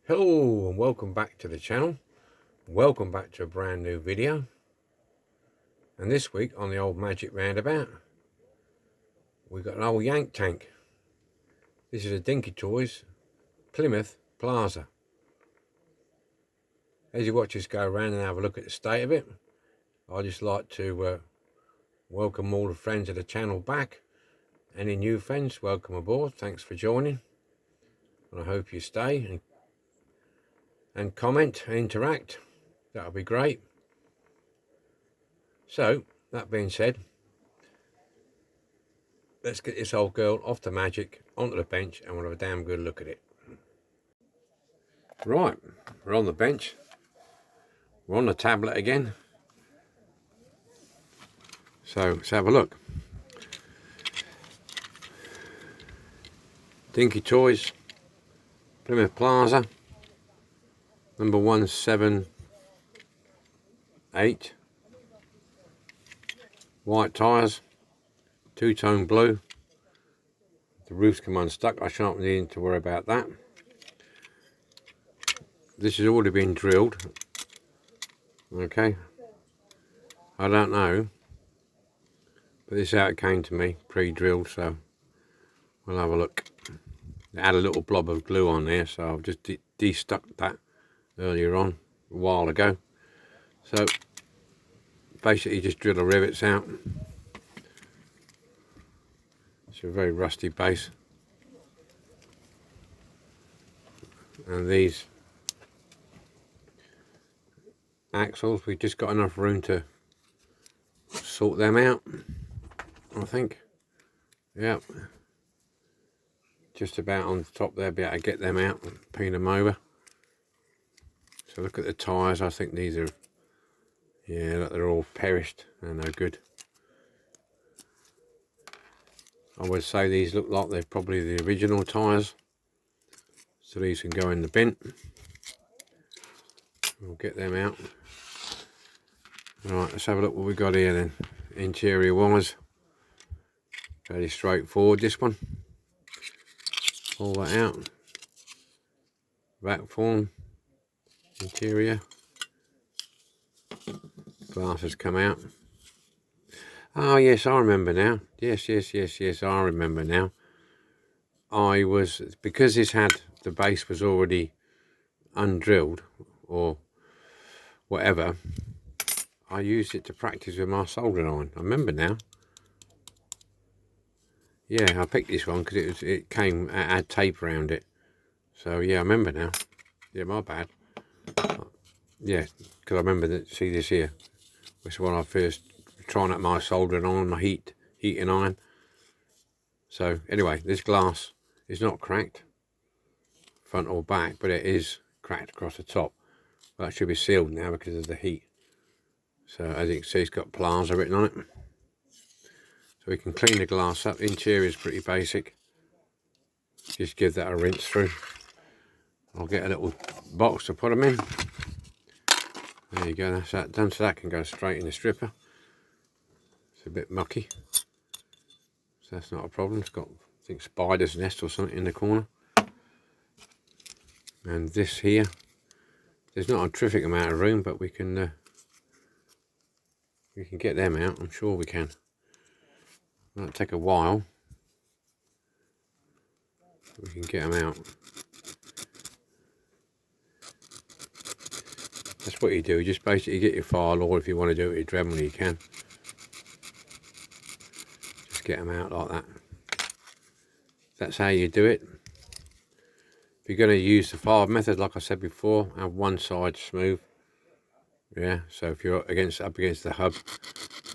Hello and welcome back to the channel. Welcome back to a brand new video. And this week on the old Magic Roundabout, we've got an old Yank tank. This is a Dinky Toys Plymouth Plaza. As you watch us go around and have a look at the state of it, I'd just like to welcome all the friends of the channel back. Any new friends, welcome aboard. Thanks for joining. And I hope you stay and comment and interact. That'll be great. So, that being said, let's get this old girl off the Magic, onto the bench, and we'll have a damn good look at it. Right, we're on the bench. We're on the tablet again. So, let's have a look. Dinky Toys, Plymouth Plaza, number 178. White tyres, two-tone blue. The roof's come unstuck. I shan't need to worry about that. This has already been drilled. Okay. I don't know, but this is how it came to me, pre-drilled. So we'll have a look. It had a little blob of glue on there, so I've just de-stuck that earlier on a while ago. So basically just drill the rivets out. It's a very rusty base, and these axles, we've just got enough room to sort them out, I think. Yep, just about on the top there, be able to get them out and pin them over. So look at the tyres. I think these are, yeah, look, they're all perished and no good. I would say these look like they're probably the original tyres, so these can go in the bin. We'll get them out. Right, let's have a look what we got here then. Interior wise, fairly straightforward this one. Pull that out. Back form, interior. Glass has come out. Oh yes, I remember now. Yes, I remember now. Because this had, the base was already undrilled or whatever, I used it to practice with my soldering iron. I remember now. Yeah, I picked this one because it had tape around it. So yeah, I remember now. Yeah, my bad. Yeah, because I remember that. See this here, which is when I first trying out my soldering iron, my heating iron. So anyway, this glass is not cracked, front or back, but it is cracked across the top. That should be sealed now because of the heat. So as you can see, it's got Plaza written on it. So we can clean the glass up. The interior is pretty basic. Just give that a rinse through. I'll get a little box to put them in. There you go, that's that done. So that can go straight in the stripper. It's a bit mucky, so that's not a problem. It's got, I think, spider's nest or something in the corner. And this here, there's not a terrific amount of room, but we can get them out. I'm sure we can. That'll take a while. We can get them out. That's what you do. You just basically get your file, or if you want to do it with Dremel, you can. Just get them out like that. That's how you do it. If you're going to use the 5 method, like I said before, have one side smooth. Yeah, so if you're up against the hub,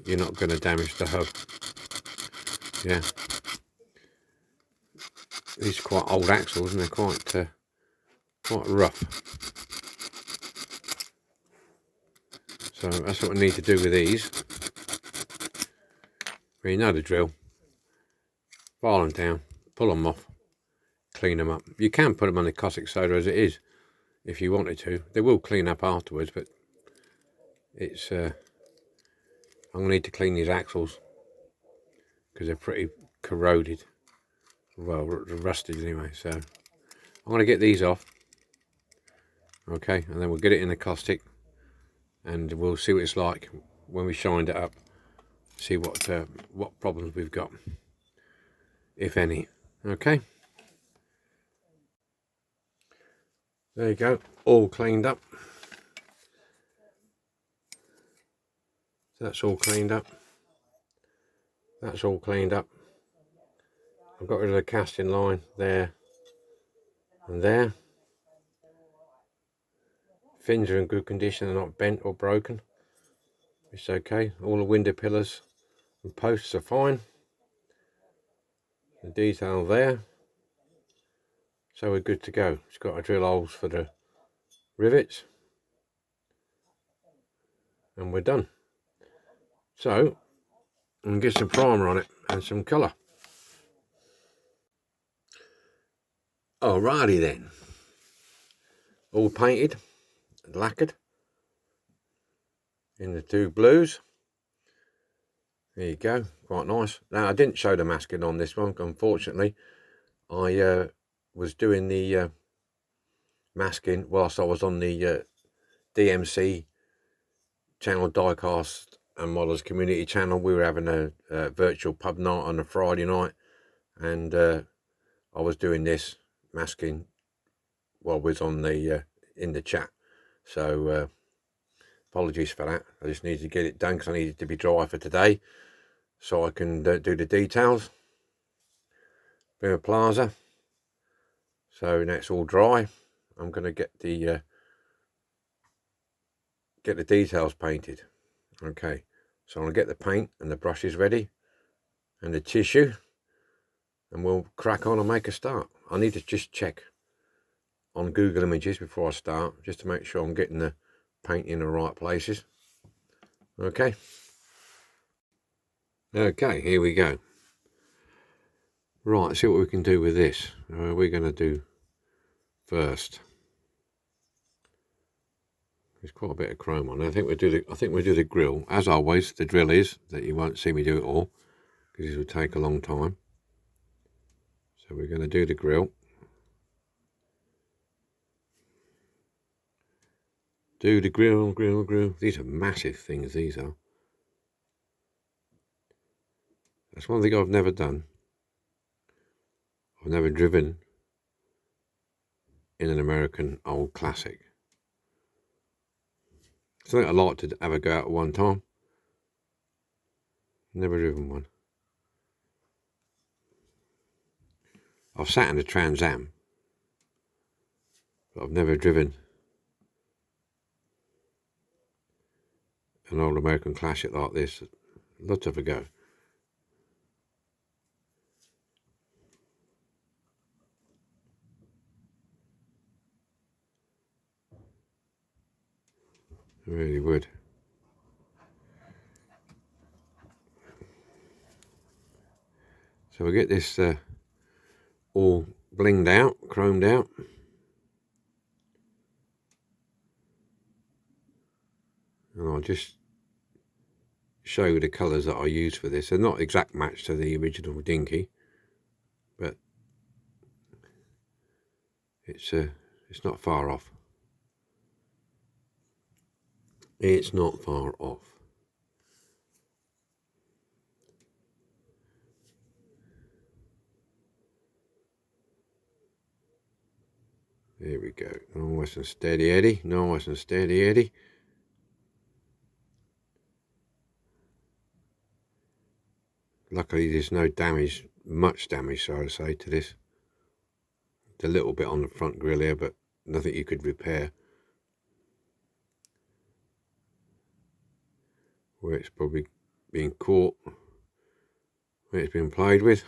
you're not going to damage the hub. Yeah. These are quite old axles and they're quite rough. So that's what we need to do with these. Well, you know the drill. File them down, pull them off, clean them up. You can put them on the caustic soda as it is, if you wanted to. They will clean up afterwards, but it's I'm going to need to clean these axles because they're pretty corroded. Well, rusted anyway. So I'm going to get these off. Okay, and then we'll get it in the caustic and we'll see what it's like when we shined it up. See what problems we've got, if any. Okay. There you go, all cleaned up. That's all cleaned up. That's all cleaned up. I've got rid of the casting line there and there. Fins are in good condition, they're not bent or broken. It's okay. All the window pillars and posts are fine. The detail there. So we're good to go. It's got our drill holes for the rivets. And we're done. So, I'm going to get some primer on it and some colour. Alrighty then. All painted, lacquered in the two blues. There you go, quite nice. Now I didn't show the masking on this one, unfortunately. I was doing the masking whilst I was on the DMC channel, Diecast and Models Community channel. We were having a virtual pub night on a Friday night, and I was doing this masking while I was on the in the chat. So apologies for that. I just needed to get it done because I needed to be dry for today, so I can do the details. Plymouth Plaza. So now it's all dry. I'm going to get the details painted. Okay, so I'm going to get the paint and the brushes ready and the tissue, and we'll crack on and make a start. I need to just check on Google Images before I start, just to make sure I'm getting the paint in the right places. Okay. Okay, here we go. Right, see what we can do with this. We're going to do first. There's quite a bit of chrome on it. I think we'll do the grill. As always, the drill is that you won't see me do it all, because this will take a long time. So we're going to do the grill. Do the grill. These are massive things, these are. That's one thing I've never done. I've never driven in an American old classic. Something I'd like to have a go at one time. Never driven one. I've sat in a Trans Am, but I've never driven an old American classic like this. I'd love to have a go. I really would. So we get this all blinged out, chromed out. And I'll just show you the colours that I use for this. They're not exact match to the original Dinky, but it's not far off. It's not far off. There we go. Nice and steady Eddie. Nice and steady Eddie. Luckily there's no damage, much damage so to say, to this. It's a little bit on the front grille here, but nothing you could repair. Where it's probably being caught, where it's been played with.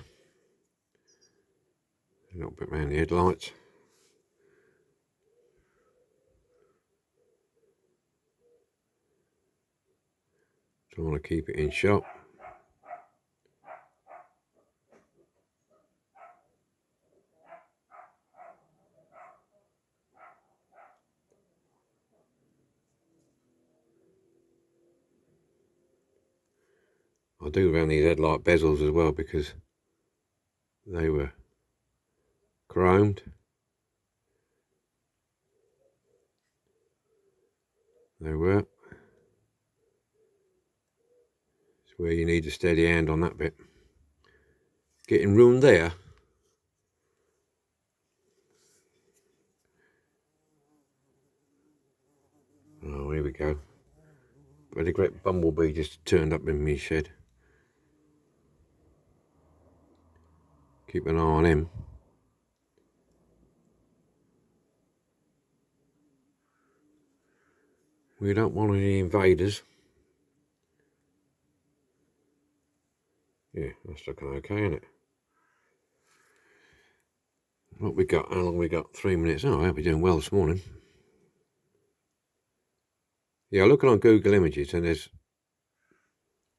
A little bit around the headlights. So I want to keep it in shot. I do around these headlight bezels as well because they were chromed. They were. It's where you need a steady hand on that bit. Getting room there. Oh, here we go. But a great bumblebee just turned up in me shed. Keep an eye on him. We don't want any invaders. Yeah, that's looking okay, isn't it? What we got? How long we got? 3 minutes. Oh, I'll be doing well this morning. Yeah, looking on Google Images, and there's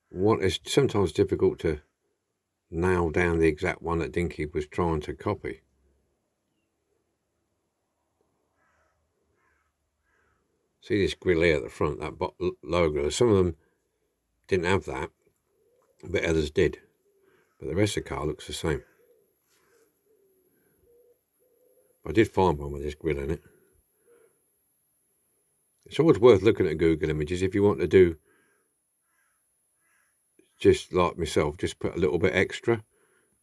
what is sometimes difficult to nail down the exact one that Dinky was trying to copy. See this grill here at the front, that logo. Some of them didn't have that, but others did. But the rest of the car looks the same. I did find one with this grill in it. It's always worth looking at Google Images if you want to do, just like myself, just put a little bit extra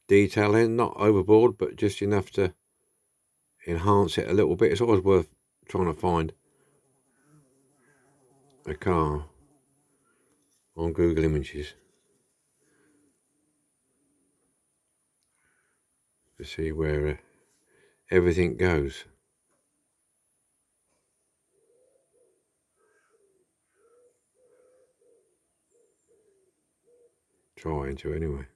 detail in, not overboard, but just enough to enhance it a little bit. It's always worth trying to find a car on Google Images to see where everything goes. Trying to anyway.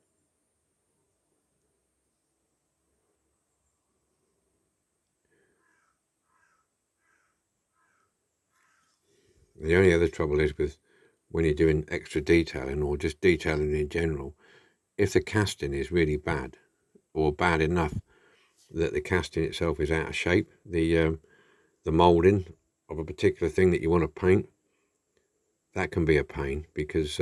The only other trouble is with when you're doing extra detailing or just detailing in general, if the casting is really bad or bad enough that the casting itself is out of shape, the moulding of a particular thing that you want to paint, that can be a pain because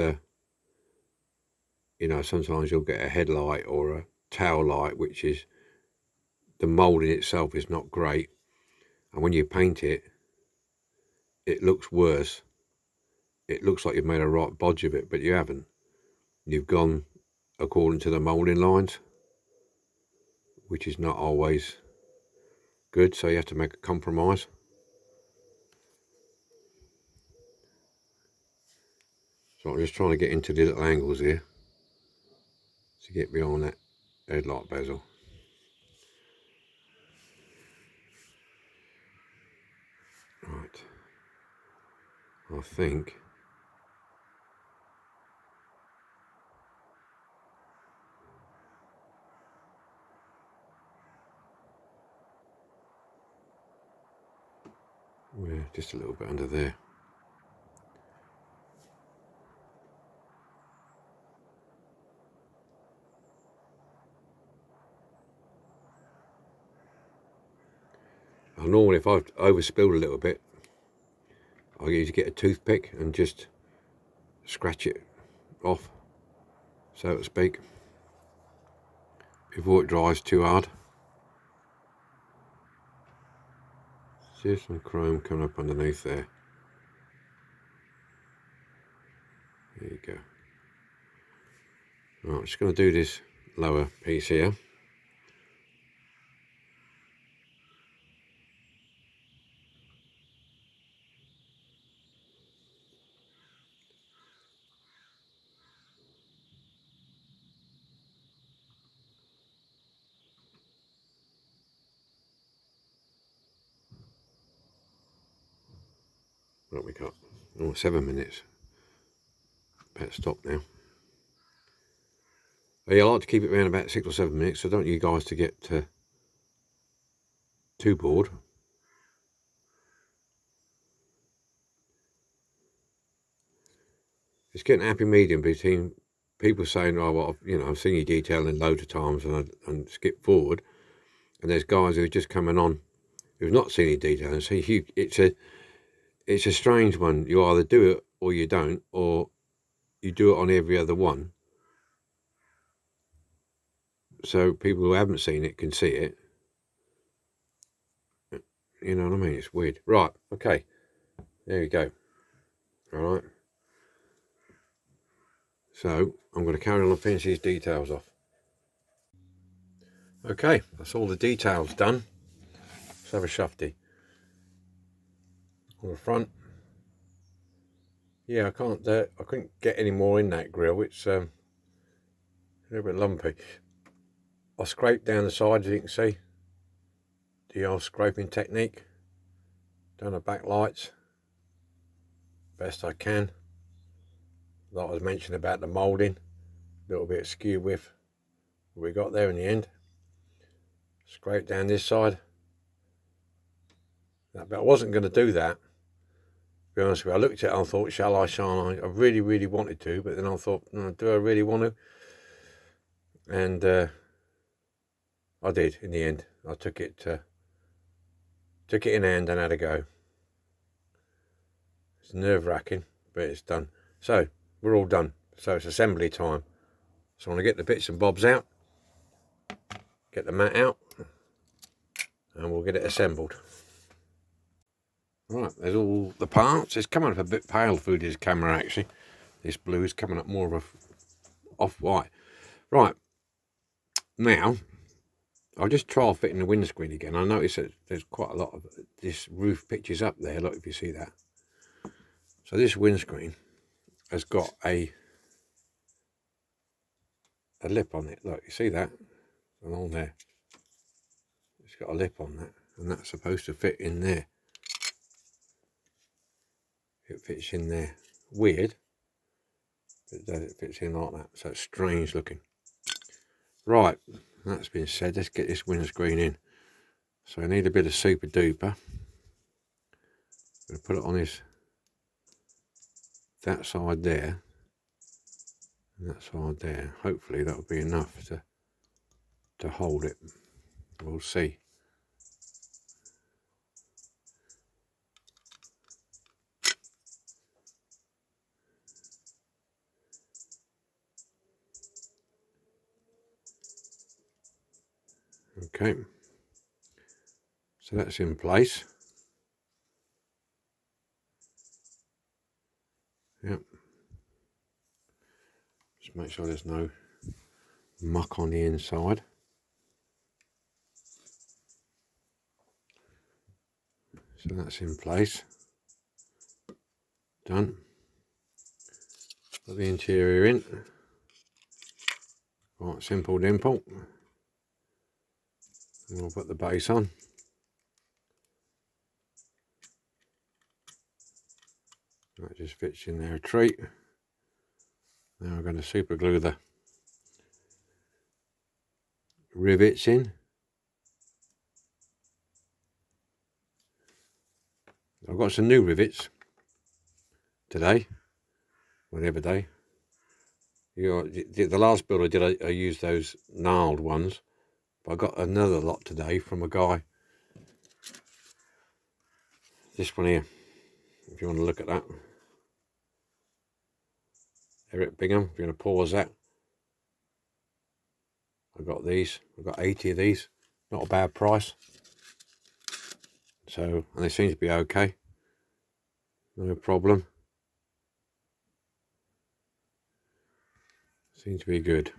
you know, sometimes you'll get a headlight or a tail light which is, the moulding itself is not great, and when you paint it, it looks worse. It looks like you've made a right bodge of it, but you haven't. You've gone according to the moulding lines, which is not always good, so you have to make a compromise. So I'm just trying to get into the little angles here to get beyond that headlight bezel. Right, I think we're just a little bit under there. Normally if I've overspilled a little bit, I usually get a toothpick and just scratch it off, so to speak, before it dries too hard. See some chrome coming up underneath there. There you go. Right, I'm just going to do this lower piece here. What we got? Oh, 7 minutes. Better stop now. Yeah, I like to keep it around about 6 or 7 minutes, so I don't want you guys to get too bored. It's getting a happy medium between people saying, "Oh, well, you know, I've seen you detailing loads of times and skip forward," and there's guys who are just coming on who've not seen you detailing. So it's a strange one. You either do it or you don't, or you do it on every other one. So people who haven't seen it can see it. You know what I mean? It's weird. Right, okay. There you go. Alright. So I'm going to carry on and finish these details off. Okay, that's all the details done. Let's have a Shafty. On the front. Yeah, I couldn't get any more in that grill. It's a little bit lumpy. I scraped down the sides, as you can see. The old scraping technique. Done the backlights. Best I can. Like I was mentioning about the moulding. A little bit of skew with what we got there in the end. Scrape down this side. But I wasn't going to do that. To be honest with you, I looked at it and I thought, shall I, shall I? I really, really wanted to, but then I thought, do I really want to? And I did in the end. I took it in hand and had a go. It's nerve-wracking, but it's done. So we're all done. So it's assembly time. So I'm going to get the bits and bobs out, get the mat out, and we'll get it assembled. Right, there's all the parts. It's coming up a bit pale through this camera actually. This blue is coming up more of a off-white. Right, now I'll just trial fitting the windscreen again. I noticed that there's quite a lot of this roof pitches up there. Look, if you see that. So this windscreen has got a lip on it. Look, you see that? Along there. It's got a lip on that, and that's supposed to fit in there. It fits in there. Weird, but it fits in like that. So it's strange looking. Right, that's been said. Let's get this windscreen in. So I need a bit of super duper. I'm going to put it on that side there, and that side there. Hopefully that will be enough to hold it. We'll see. Okay, so that's in place. Yep. Just make sure there's no muck on the inside. So that's in place. Done. Put the interior in. Right, simple dimple. And we'll put the base on. That just fits in there a treat. Now we're going to super glue the rivets in. I've got some new rivets today, whatever day. The last build I did, I used those gnarled ones, but I got another lot today from a guy. This one here, if you want to look at that. Eric Bingham, if you want to pause that. I got these. I've got 80 of these. Not a bad price. So, and they seem to be okay. No problem. Seems to be good.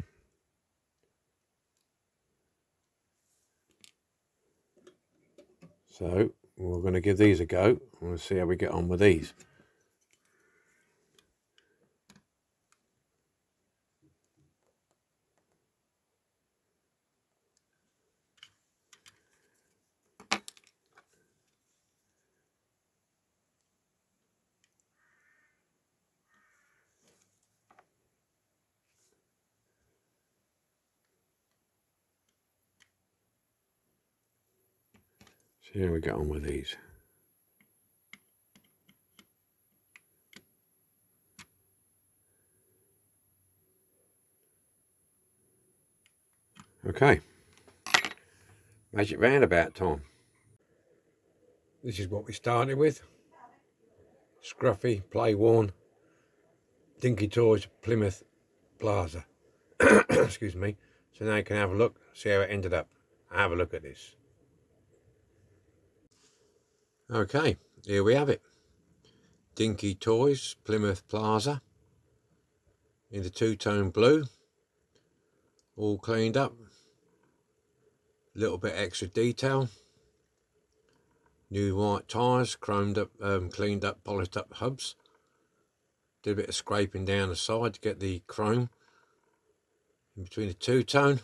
So, we're going to give these a go. We'll see how we get on with these. See how we get on with these. Okay. Magic roundabout time. This is what we started with. Scruffy, play worn, Dinky Toys, Plymouth Plaza. Excuse me. So now you can have a look, see how it ended up. Have a look at this. Okay, here we have it. Dinky Toys, Plymouth Plaza, in the two-tone blue, all cleaned up, little bit extra detail, new white tyres, chromed up, cleaned up, polished up hubs, did a bit of scraping down the side to get the chrome in between the two-tone,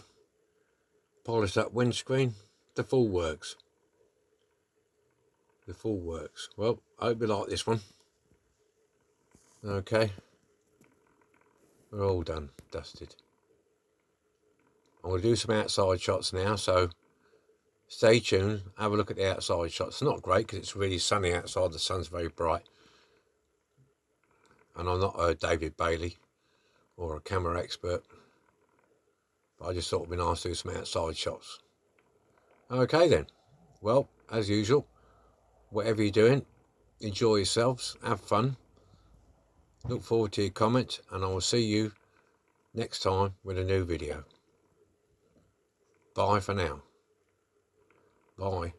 polished up windscreen, the full works. The full works. Well, I hope you like this one. Okay, we're all done, dusted. I'm going to do some outside shots now, so stay tuned, have a look at the outside shots. It's not great because it's really sunny outside, the sun's very bright. And I'm not a David Bailey or a camera expert, but I just thought it'd be nice to do some outside shots. Okay then, well, as usual, whatever you're doing, enjoy yourselves, have fun. Look forward to your comments, and I will see you next time with a new video. Bye for now. Bye.